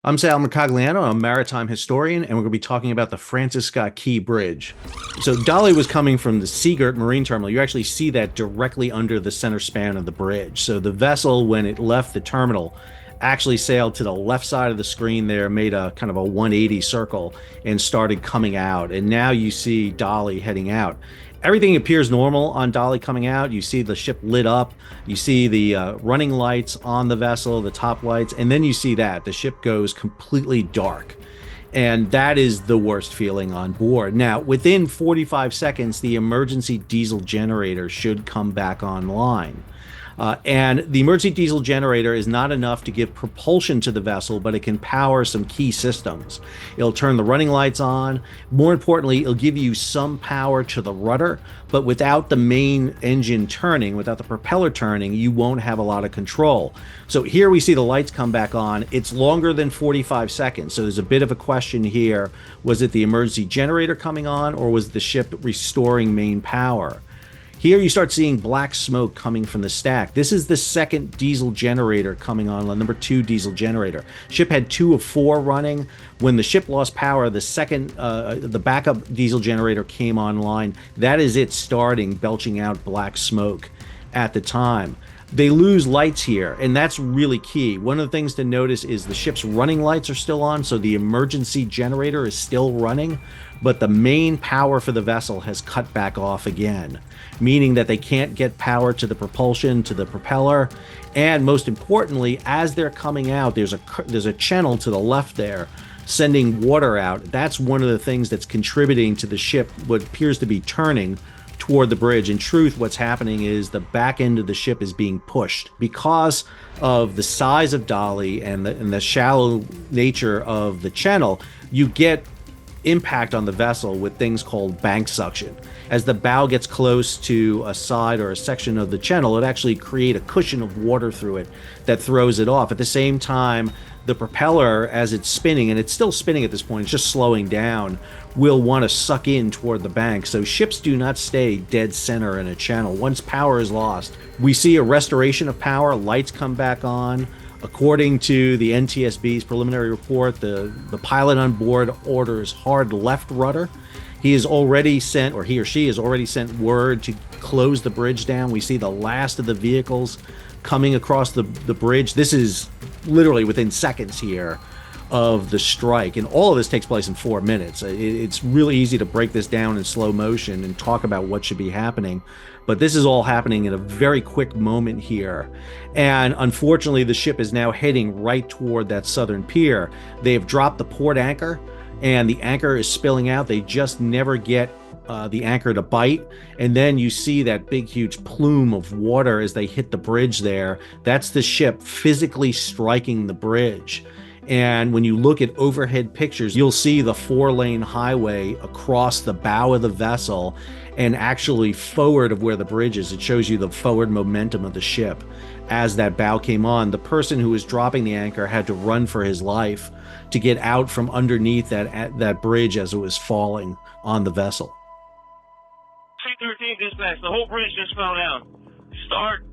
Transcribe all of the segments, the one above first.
I'm Sal Mercogliano. I'm a maritime historian, and we're going to be talking about the Francis Scott Key Bridge. So Dali was coming from the Seagirt Marine Terminal. You actually see that directly under the center span of the bridge. So the vessel, when it left the terminal, actually sailed to the left side of the screen there, made a kind of a 180 circle, and started coming out. And now you see Dali heading out. Everything appears normal on Dali coming out. You see the ship lit up. You see the running lights on the vessel, the top lights, and then you see that the ship goes completely dark. And that is the worst feeling on board. Now, within 45 seconds, the emergency diesel generator should come back online. And the emergency diesel generator is not enough to give propulsion to the vessel, but it can power some key systems. It'll turn the running lights on. More importantly, it'll give you some power to the rudder, but without the main engine turning, without the propeller turning, you won't have a lot of control. So here we see the lights come back on. It's longer than 45 seconds. So there's a bit of a question here. Was it the emergency generator coming on, or was the ship restoring main power? Here you start seeing black smoke coming from the stack. This is the second diesel generator coming on, the number 2 diesel generator. Ship had 2 of 4 running. When the ship lost power, the backup diesel generator came online. That is it starting, belching out black smoke at the time. They lose lights here, and that's really key. One of the things to notice is the ship's running lights are still on, so the emergency generator is still running, but the main power for the vessel has cut back off again, meaning that they can't get power to the propulsion, to the propeller, and most importantly, as they're coming out, there's a channel to the left there sending water out. That's one of the things that's contributing to the ship, what appears to be turning toward the bridge. In truth, what's happening is the back end of the ship is being pushed because of the size of Dali and the shallow nature of the channel. You get impact on the vessel with things called bank suction. As the bow gets close to a side or a section of the channel, it actually creates a cushion of water through it that throws it off. At the same time, the propeller, as it's spinning, and it's still spinning at this point, it's just slowing down, will want to suck in toward the bank. So ships do not stay dead center in a channel. Once power is lost, we see a restoration of power, lights come back on. According to the NTSB's preliminary report, the pilot on board orders hard left rudder. He has already sent, or he or she has already sent word to close the bridge down. We see the last of the vehicles coming across the bridge. This is literally within seconds here of the strike, and all of this takes place in 4 minutes. It's really easy to break this down in slow motion and talk about what should be happening, but this is all happening in a very quick moment here. And unfortunately, the ship is now heading right toward that southern pier. They have dropped the port anchor, and the anchor is spilling out. They just never get the anchor to bite, and then you see that big huge plume of water as they hit the bridge there. That's the ship physically striking the bridge. And when you look at overhead pictures, you'll see the 4-lane highway across the bow of the vessel and actually forward of where the bridge is. It shows you the forward momentum of the ship. As that bow came on, the person who was dropping the anchor had to run for his life to get out from underneath that bridge as it was falling on the vessel. C-13 dispatch, the whole bridge just fell down. Start,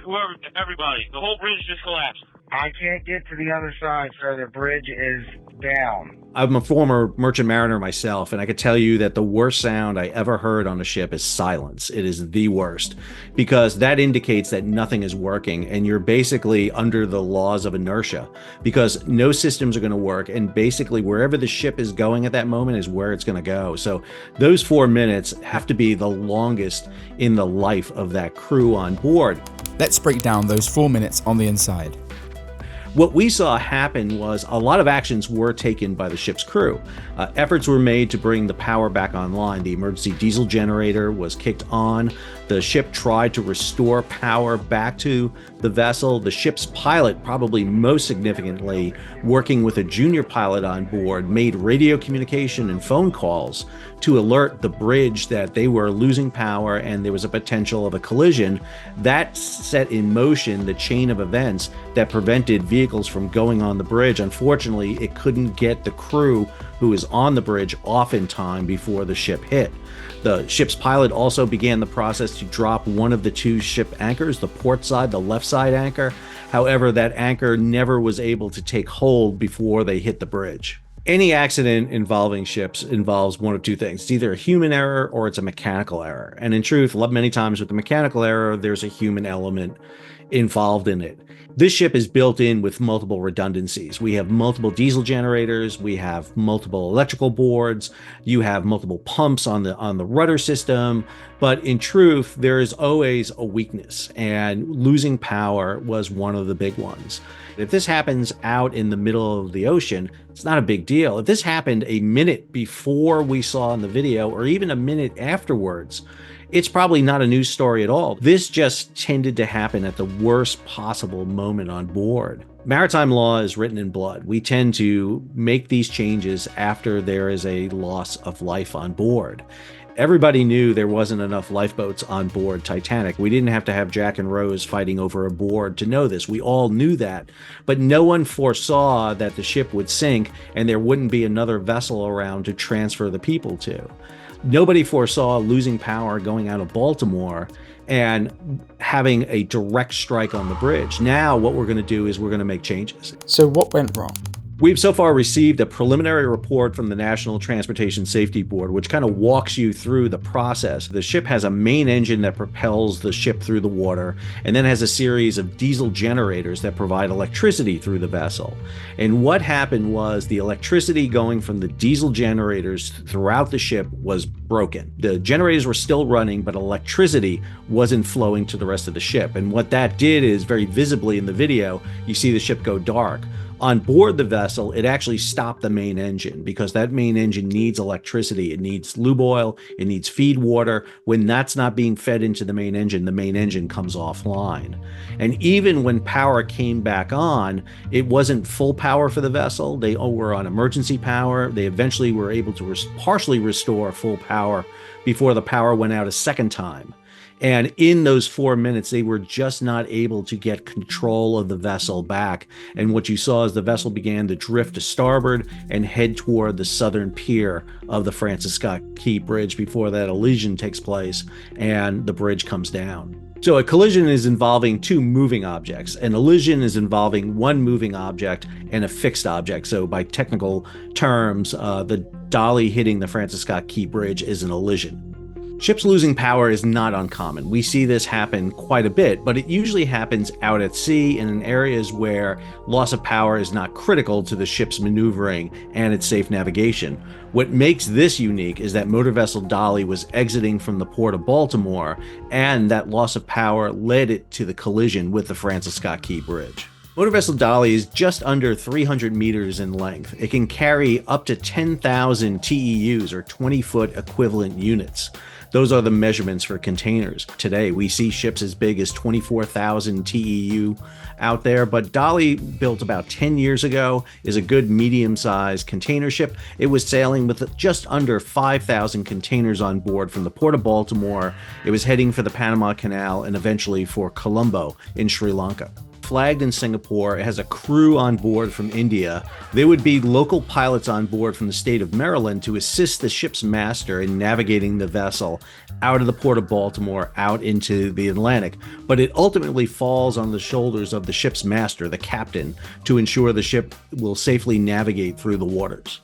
whoever, everybody. The whole bridge just collapsed. I can't get to the other side, sir. The bridge is down. I'm a former merchant mariner myself, and I could tell you that the worst sound I ever heard on a ship is silence. It is the worst, because that indicates that nothing is working, and you're basically under the laws of inertia, because no systems are going to work, and basically wherever the ship is going at that moment is where it's going to go. So those 4 minutes have to be the longest in the life of that crew on board. Let's break down those 4 minutes on the inside. What we saw happen was a lot of actions were taken by the ship's crew. Efforts were made to bring the power back online. The emergency diesel generator was kicked on. The ship tried to restore power back to the vessel. The ship's pilot, probably most significantly, working with a junior pilot on board, made radio communication and phone calls to alert the bridge that they were losing power and there was a potential of a collision. That set in motion the chain of events that prevented vehicles vehicles from going on the bridge. Unfortunately, it couldn't get the crew who is on the bridge off in time before the ship hit. The ship's pilot also began the process to drop one of the two ship anchors, the port side, the left side anchor. However, that anchor never was able to take hold before they hit the bridge. Any accident involving ships involves one of two things. It's either a human error or it's a mechanical error. And in truth, many times with the mechanical error, there's a human element involved in it. This ship is built in with multiple redundancies. We have multiple diesel generators, we have multiple electrical boards, you have multiple pumps on the rudder system, but in truth, there is always a weakness, and losing power was one of the big ones. If this happens out in the middle of the ocean, it's not a big deal. If this happened a minute before we saw in the video, or even a minute afterwards, it's probably not a news story at all. This just tended to happen at the worst possible moment on board. Maritime law is written in blood. We tend to make these changes after there is a loss of life on board. Everybody knew there wasn't enough lifeboats on board Titanic. We didn't have to have Jack and Rose fighting over a board to know this. We all knew that, but no one foresaw that the ship would sink and there wouldn't be another vessel around to transfer the people to. Nobody foresaw losing power going out of Baltimore and having a direct strike on the bridge. Now what we're going to do is we're going to make changes. So what went wrong? We've so far received a preliminary report from the National Transportation Safety Board, which kind of walks you through the process. The ship has a main engine that propels the ship through the water, and then has a series of diesel generators that provide electricity through the vessel. And what happened was the electricity going from the diesel generators throughout the ship was broken. The generators were still running, but electricity wasn't flowing to the rest of the ship. And what that did is, very visibly in the video, you see the ship go dark. On board the vessel, it actually stopped the main engine, because that main engine needs electricity. It needs lube oil, it needs feed water. When that's not being fed into the main engine comes offline. And even when power came back on, it wasn't full power for the vessel. They were on emergency power. They eventually were able to partially restore full power before the power went out a second time. And in those 4 minutes, they were just not able to get control of the vessel back. And what you saw is the vessel began to drift to starboard and head toward the southern pier of the Francis Scott Key Bridge before that collision takes place and the bridge comes down. So a collision is involving two moving objects. An elision is involving one moving object and a fixed object. So by technical terms, the Dali hitting the Francis Scott Key Bridge is an elision. Ships losing power is not uncommon. We see this happen quite a bit, but it usually happens out at sea and in areas where loss of power is not critical to the ship's maneuvering and its safe navigation. What makes this unique is that motor vessel Dali was exiting from the port of Baltimore, and that loss of power led it to the collision with the Francis Scott Key Bridge. Motor vessel Dali is just under 300 meters in length. It can carry up to 10,000 TEUs, or 20-foot equivalent units. Those are the measurements for containers. Today, we see ships as big as 24,000 TEU out there, but Dali, built about 10 years ago, is a good medium-sized container ship. It was sailing with just under 5,000 containers on board from the port of Baltimore. It was heading for the Panama Canal and eventually for Colombo in Sri Lanka. Flagged in Singapore, it has a crew on board from India. There would be local pilots on board from the state of Maryland to assist the ship's master in navigating the vessel out of the port of Baltimore out into the Atlantic. But it ultimately falls on the shoulders of the ship's master, the captain, to ensure the ship will safely navigate through the waters.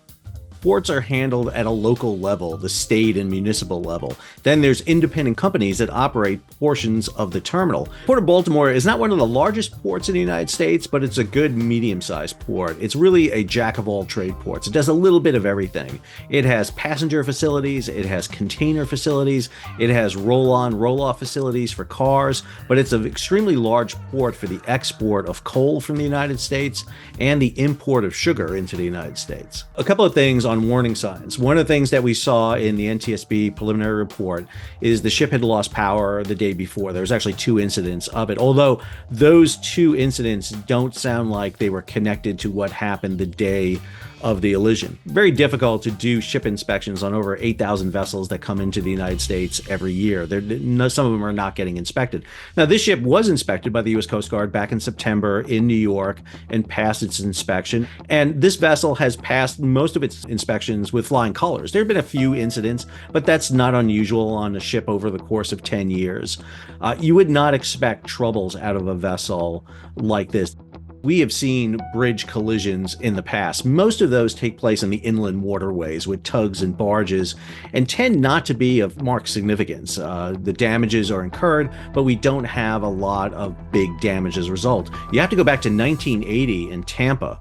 Ports are handled at a local level, the state and municipal level. Then there's independent companies that operate portions of the terminal. Port of Baltimore is not one of the largest ports in the United States, but it's a good medium-sized port. It's really a jack-of-all-trade port. It does a little bit of everything. It has passenger facilities, it has container facilities, it has roll-on, roll-off facilities for cars, but it's an extremely large port for the export of coal from the United States and the import of sugar into the United States. A couple of things on warning signs. One of the things that we saw in the NTSB preliminary report is the ship had lost power the day before. There was actually 2 incidents of it, although those 2 incidents don't sound like they were connected to what happened the day of the collision. Very difficult to do ship inspections on over 8,000 vessels that come into the United States every year. Some of them are not getting inspected. Now, this ship was inspected by the U.S. Coast Guard back in September in New York and passed its inspection. And this vessel has passed most of its inspections with flying colors. There have been a few incidents, but that's not unusual on a ship over the course of 10 years. You would not expect troubles out of a vessel like this. We have seen bridge collisions in the past. Most of those take place in the inland waterways with tugs and barges and tend not to be of marked significance. The damages are incurred, but we don't have a lot of big damage as a result. You have to go back to 1980 in Tampa.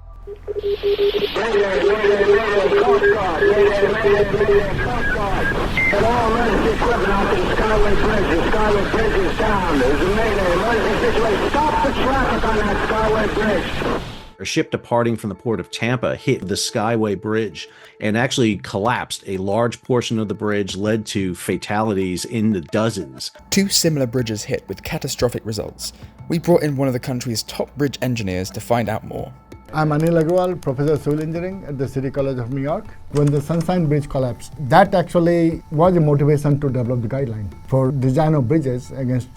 All emergency equipment out to the Skyway Bridge. The Skyway Bridge is down. There's a mayday. Emergency situation. Stop the traffic on that Skyway Bridge. A ship departing from the port of Tampa hit the Skyway Bridge and actually collapsed. A large portion of the bridge led to fatalities in the dozens. 2 similar bridges hit with catastrophic results. We brought in one of the country's top bridge engineers to find out more. I'm Anil Agrawal, Professor of Civil Engineering at the City College of New York. When the Sunshine Bridge collapsed, that actually was a motivation to develop the guideline for design of bridges against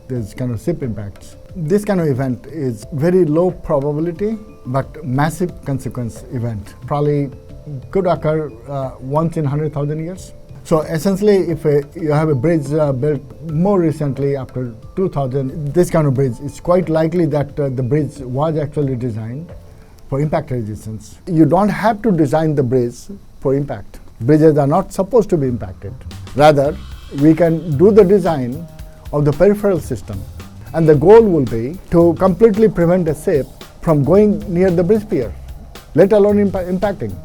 this kind of ship impacts. This kind of event is very low probability, but massive consequence event. Probably could occur once in 100,000 years. So essentially, if you have a bridge built more recently after 2000, this kind of bridge, it's quite likely that the bridge was actually designed for impact resistance. You don't have to design the bridge for impact. Bridges are not supposed to be impacted. Rather, we can do the design of the peripheral system. And the goal will be to completely prevent a ship from going near the bridge pier, let alone impacting.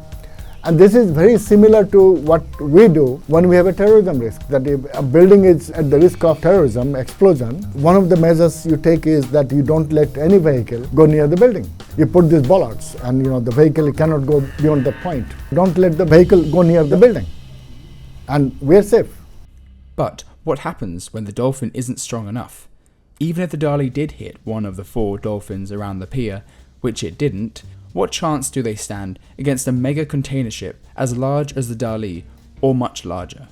And this is very similar to what we do when we have a terrorism risk, that if a building is at the risk of terrorism, explosion, one of the measures you take is that you don't let any vehicle go near the building. You put these bollards and the vehicle cannot go beyond that point. Don't let the vehicle go near the building. And we're safe. But what happens when the dolphin isn't strong enough? Even if the Dali did hit one of the 4 dolphins around the pier, which it didn't, what chance do they stand against a mega container ship as large as the Dali or much larger?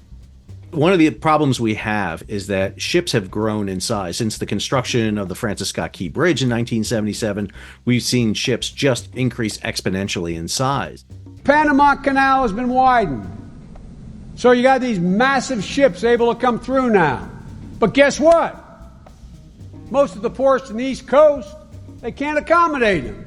One of the problems we have is that ships have grown in size. Since the construction of the Francis Scott Key Bridge in 1977, we've seen ships just increase exponentially in size. Panama Canal has been widened. So you got these massive ships able to come through now. But guess what? Most of the ports in the East Coast, they can't accommodate them.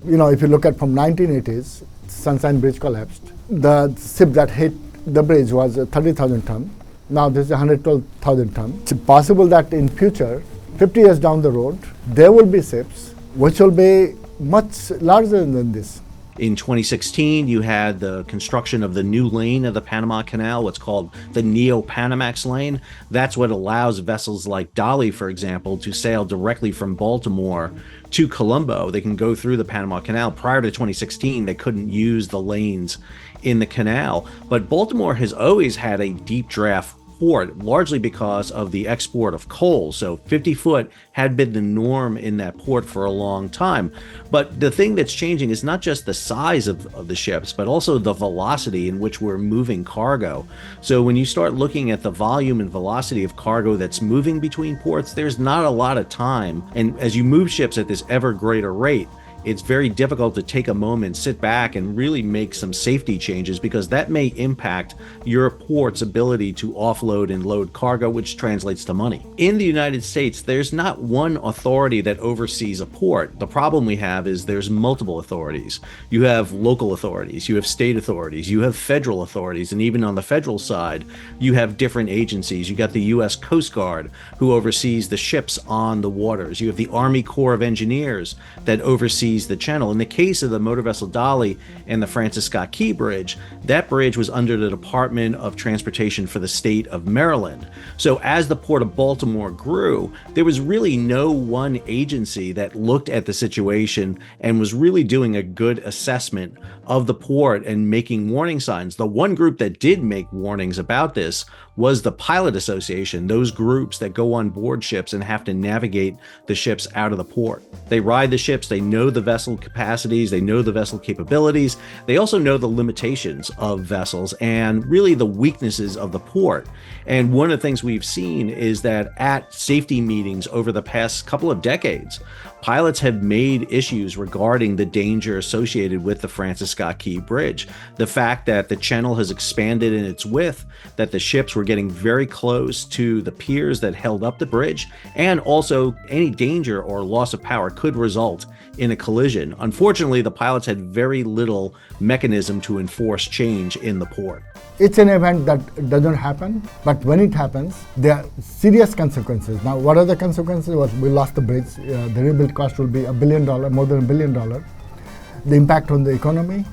If you look at from 1980s, Sunshine Bridge collapsed. The ship that hit the bridge was 30,000 ton. Now this is 112,000 ton. It's possible that in future, 50 years down the road, there will be ships which will be much larger than this. In 2016, you had the construction of the new lane of the Panama Canal, what's called the Neo-Panamax lane. That's what allows vessels like Dali, for example, to sail directly from Baltimore to Colombo. They can go through the Panama Canal. Prior to 2016, they couldn't use the lanes in the canal. But Baltimore has always had a deep draft port, largely because of the export of coal. So 50 foot had been the norm in that port for a long time. But the thing that's changing is not just the size of the ships, but also the velocity in which we're moving cargo. So when you start looking at the volume and velocity of cargo that's moving between ports, there's not a lot of time. And as you move ships at this ever greater rate, it's very difficult to take a moment, sit back, and really make some safety changes, because that may impact your port's ability to offload and load cargo, which translates to money. In the United States, there's not one authority that oversees a port. The problem we have is there's multiple authorities. You have local authorities, you have state authorities, you have federal authorities, and even on the federal side, you have different agencies. You got the U.S. Coast Guard, who oversees the ships on the waters. You have the Army Corps of Engineers that oversees sees the channel. In the case of the motor vessel Dali and the Francis Scott Key Bridge, that bridge was under the Department of Transportation for the state of Maryland. So as the Port of Baltimore grew, there was really no one agency that looked at the situation and was really doing a good assessment of the port and making warning signs. The one group that did make warnings about this was the Pilot Association, those groups that go on board ships and have to navigate the ships out of the port. They ride the ships, they know the vessel capacities, they know the vessel capabilities, they also know the limitations of vessels and really the weaknesses of the port. And one of the things we've seen is that at safety meetings over the past couple of decades, pilots have made issues regarding the danger associated with the Francis Scott Key Bridge. The fact that the channel has expanded in its width, that the ships were getting very close to the piers that held up the bridge, and also any danger or loss of power could result in a collision. Unfortunately, the pilots had very little mechanism to enforce change in the port. It's an event that doesn't happen, but when it happens, there are serious consequences. Now, what are the consequences? Well, we lost the bridge. The rebuild cost will be $1 billion, more than $1 billion. The impact on the economy,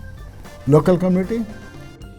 local community.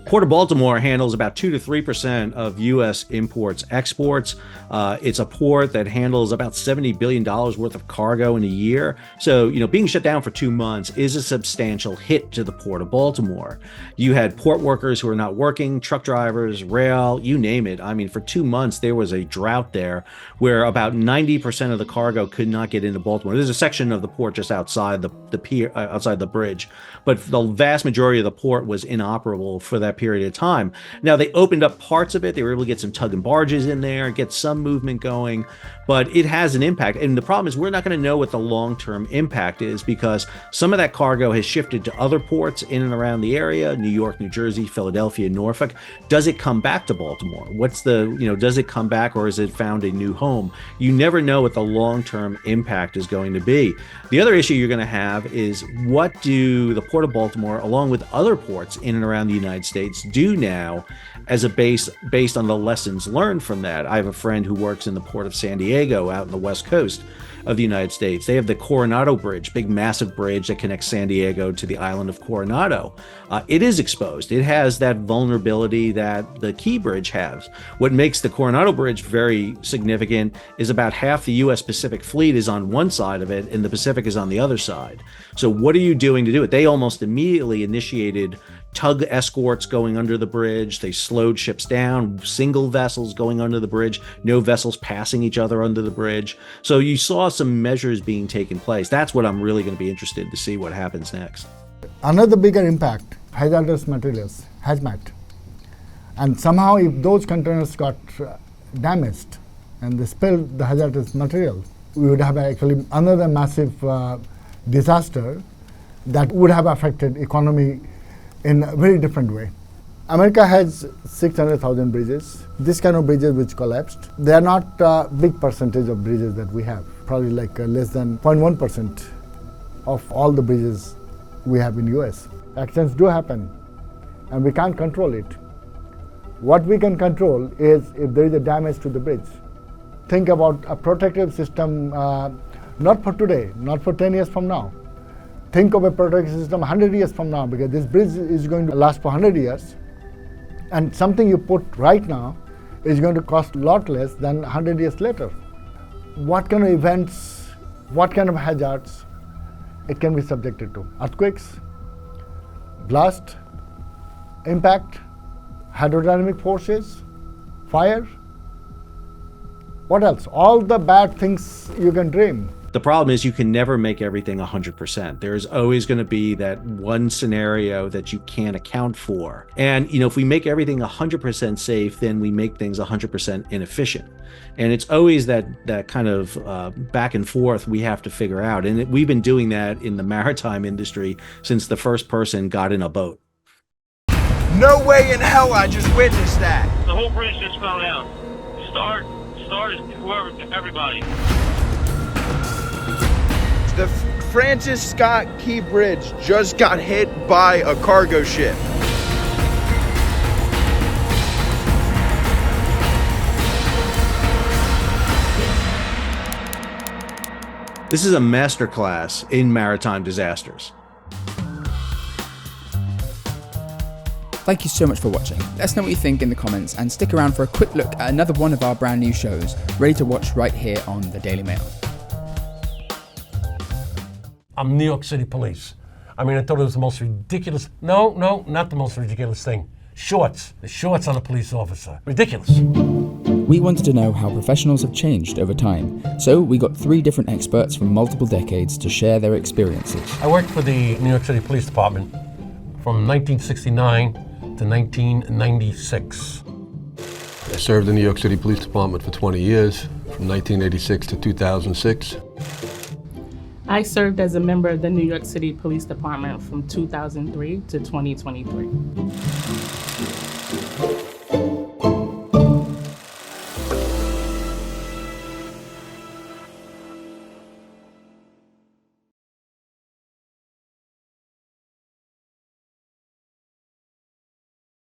Port of Baltimore handles about 2 to 3% of U.S. imports, exports. It's a port that handles about $70 billion worth of cargo in a year. So, being shut down for 2 months is a substantial hit to the Port of Baltimore. You had port workers who are not working, truck drivers, rail, you name it. I mean, for 2 months, there was a drought there where about 90% of the cargo could not get into Baltimore. There's a section of the port just outside the pier, outside the bridge, but the vast majority of the port was inoperable for that period of time. Now, they opened up parts of it. They were able to get some tug and barges in there, get some movement going, but it has an impact. And the problem is we're not going to know what the long-term impact is because some of that cargo has shifted to other ports in and around the area, New York, New Jersey, Philadelphia, Norfolk. Does it come back to Baltimore? What's the, does it come back or has it found a new home? You never know what the long-term impact is going to be. The other issue you're going to have is what do the Port of Baltimore, along with other ports in and around the United States, do now as a base based on the lessons learned from that. I have a friend who works in the Port of San Diego out in the West Coast of the United States. They have the Coronado Bridge, big massive bridge that connects San Diego to the island of Coronado. It is exposed. It has that vulnerability that the Key Bridge has. What makes the Coronado Bridge very significant is about half the U.S. Pacific fleet is on one side of it and the Pacific is on the other side. So what are you doing to do it? They almost immediately initiated tug escorts going under the bridge. They slowed ships down, single vessels going under the bridge, no vessels passing each other under the bridge. So you saw some measures being taken place. That's what I'm really going to be interested to see what happens next. Another bigger impact, hazardous materials, hazmat. And somehow if those containers got damaged and they spilled the hazardous material, we would have actually another massive disaster that would have affected economy in a very different way. America has 600,000 bridges. This kind of bridges which collapsed, they are not a big percentage of bridges that we have, probably like less than 0.1% of all the bridges we have in US. Accidents do happen and we can't control it. What we can control is if there is a damage to the bridge. Think about a protective system, not for today, not for 10 years from now. Think of a protective system 100 years from now, because this bridge is going to last for 100 years. And something you put right now is going to cost a lot less than 100 years later. What kind of events, what kind of hazards it can be subjected to? Earthquakes, blast, impact, hydrodynamic forces, fire. What else? All the bad things you can dream. The problem is you can never make everything 100%. There's always going to be that one scenario that you can't account for. And, if we make everything 100% safe, then we make things 100% inefficient. And it's always that kind of back and forth we have to figure out. And we've been doing that in the maritime industry since the first person got in a boat. No way in hell I just witnessed that. The whole bridge just fell down. Start is whoever, everybody. The Francis Scott Key Bridge just got hit by a cargo ship. This is a masterclass in maritime disasters. Thank you so much for watching. Let us know what you think in the comments and stick around for a quick look at another one of our brand new shows, ready to watch right here on the Daily Mail. I'm New York City Police. I mean, I thought it was the most ridiculous, no, not the most ridiculous thing. Shorts. The shorts on a police officer. Ridiculous. We wanted to know how professionals have changed over time, so we got 3 different experts from multiple decades to share their experiences. I worked for the New York City Police Department from 1969 to 1996. I served in the New York City Police Department for 20 years, from 1986 to 2006. I served as a member of the New York City Police Department from 2003 to 2023.